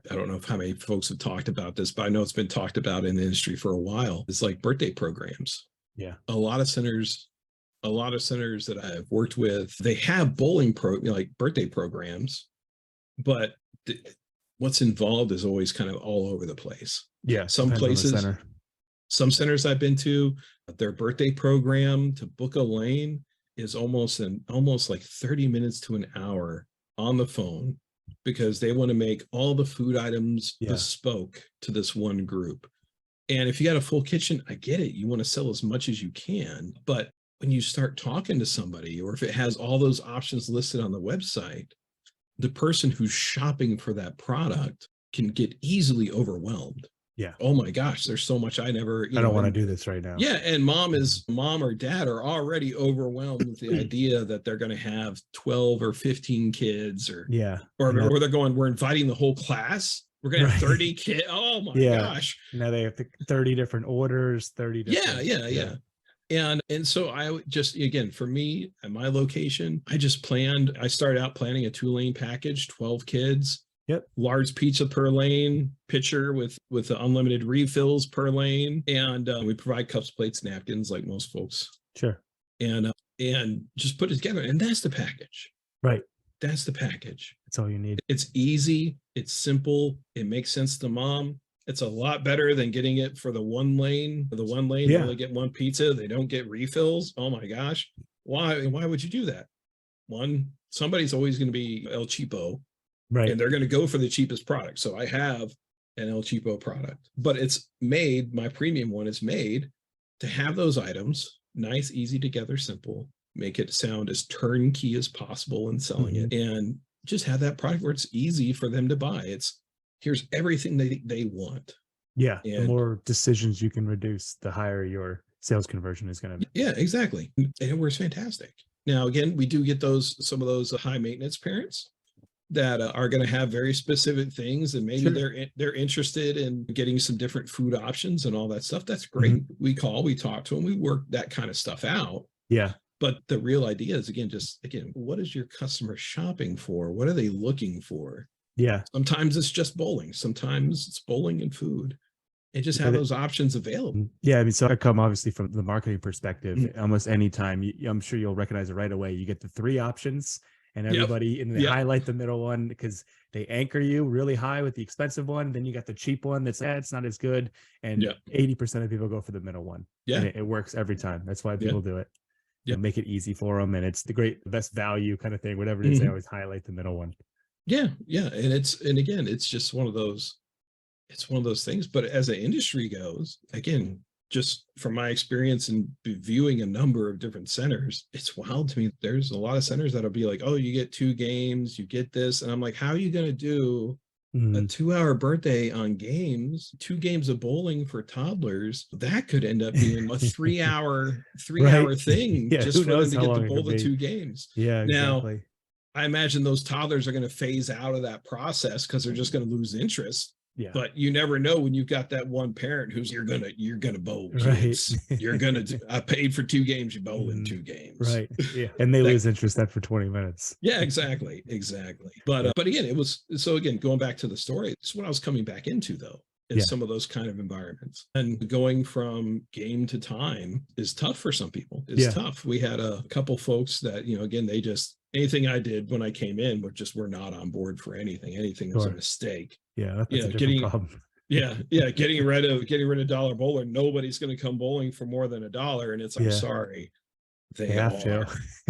I don't know if how many folks have talked about this, but I know it's been talked about in the industry for a while. It's like birthday programs. Yeah. A lot of centers that I've worked with, they have bowling like birthday programs, but what's involved is always kind of all over the place. Yeah. Some places, some centers I've been to, their birthday program to book a lane is almost like 30 minutes to an hour on the phone, because they want to make all the food items bespoke to this one group. And if you got a full kitchen, I get it. You want to sell as much as you can. But when you start talking to somebody, or if it has all those options listed on the website, the person who's shopping for that product can get easily overwhelmed. Yeah. Oh my gosh, there's so much I don't want to do this right now. Yeah. And mom or dad are already overwhelmed with the idea that they're going to have 12 or 15 kids, or they're going, we're inviting the whole class. We're going to have 30 kids. Oh my gosh. Now they have 30 different orders, 30 different. Yeah. And so I would just, again, for me at my location, I started out planning a 2-lane package, 12 kids. Yep. Large pizza per lane, pitcher with unlimited refills per lane. And we provide cups, plates, napkins like most folks. Sure. And just put it together. And that's the package. Right. That's the package. That's all you need. It's easy. It's simple. It makes sense to mom. It's a lot better than getting it for the one lane. They only get one pizza. They don't get refills. Oh my gosh. Why would you do that? One, somebody's always going to be El Cheapo. Right. And they're going to go for the cheapest product. So I have an El Cheapo product, but it's made, my premium one is made to have those items, nice, easy together, simple, make it sound as turnkey as possible in selling it, and just have that product where it's easy for them to buy. Here's everything they want. Yeah. And the more decisions you can reduce, the higher your sales conversion is going to be. Yeah, exactly. And it works fantastic. Now, again, we do get some of those high maintenance parents that are going to have very specific things, and maybe they're interested in getting some different food options and all that stuff. That's great. We talk to them, we work that kind of stuff out. Yeah. But the real idea is, again, what is your customer shopping for? What are they looking for? Yeah. Sometimes it's just bowling. Sometimes it's bowling and food. And just have those options available. Yeah. I mean, so I come obviously from the marketing perspective. Almost any time, I'm sure you'll recognize it right away. You get the 3 options. And everybody, and they highlight the middle one because they anchor you really high with the expensive one. Then you got the cheap one that's it's not as good. And 80% of people go for the middle one. Yeah. And it works every time. That's why people do it. Yeah. Make it easy for them. And it's the best value kind of thing, whatever it is, they always highlight the middle one. Yeah. Yeah. And again, it's just one of those things. But as the industry goes, again, just from my experience in viewing a number of different centers, it's wild to me. There's a lot of centers that'll be like, oh, you get 2 games, you get this. And I'm like, how are you going to do a 2-hour birthday on games, 2 games of bowling for toddlers? That could end up being a 3-hour thing just for them to get to bowl the 2 games. Yeah, exactly. Now, I imagine those toddlers are going to phase out of that process because they're just going to lose interest. Yeah. But you never know when you've got that one parent who's you're gonna bowl kids. Right. I paid for 2 games, you bowl in 2 games. Right. Yeah. And they lose interest after 20 minutes. Yeah, exactly. But again, going back to the story, it's what I was coming back into though, in some of those kind of environments. And going from game to time is tough for some people. It's tough. We had a couple folks that, again, they just, anything I did when I came in were not on board for anything. Anything was a mistake. Yeah, that's a different problem. Getting rid of dollar bowler. Nobody's going to come bowling for more than $1, and it's I'm sorry, they have to.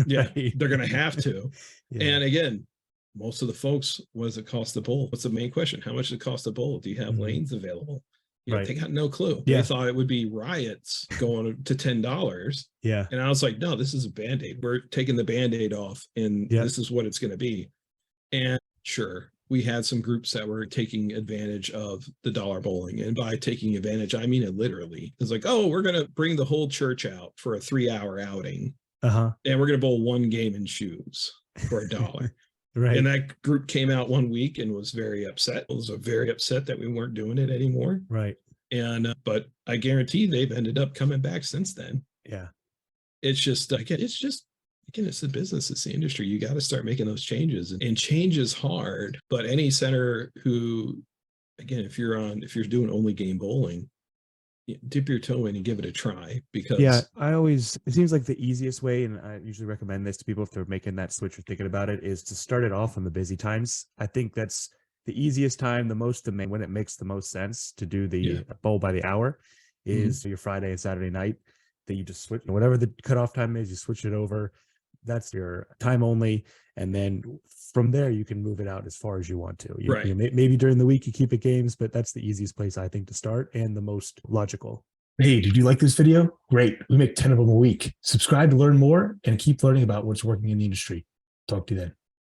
Yeah, they're going to have to. And again, most of the folks, what does it cost to bowl? What's the main question? How much does it cost to bowl? Do you have lanes available? They got no clue. They thought it would be riots going to $10. Yeah. And I was like, no, this is a Band-Aid. We're taking the Band-Aid off, and this is what it's going to be. And sure, we had some groups that were taking advantage of the dollar bowling. And by taking advantage, I mean it literally. It's like, oh, we're going to bring the whole church out for a 3-hour outing. And we're going to bowl 1 game in shoes for $1. Right. And that group came out one week and was very upset. Was very upset that we weren't doing it anymore. Right. And but I guarantee they've ended up coming back since then. Yeah. It's just it's the business, it's the industry. You got to start making those changes, and change is hard. But any center who again, if you're doing only game bowling, dip your toe in and give it a try, because it seems like the easiest way, and I usually recommend this to people if they're making that switch or thinking about it, is to start it off on the busy times. I think that's the easiest time, the most demand, when it makes the most sense to do the bowl by the hour is your Friday and Saturday night, that you just switch, whatever the cutoff time is, you switch it over. That's your time only. And then from there, you can move it out as far as you want to. Maybe during the week you keep it games, but that's the easiest place, I think, to start and the most logical. Hey, did you like this video? Great. We make 10 of them a week. Subscribe to learn more and keep learning about what's working in the industry. Talk to you then.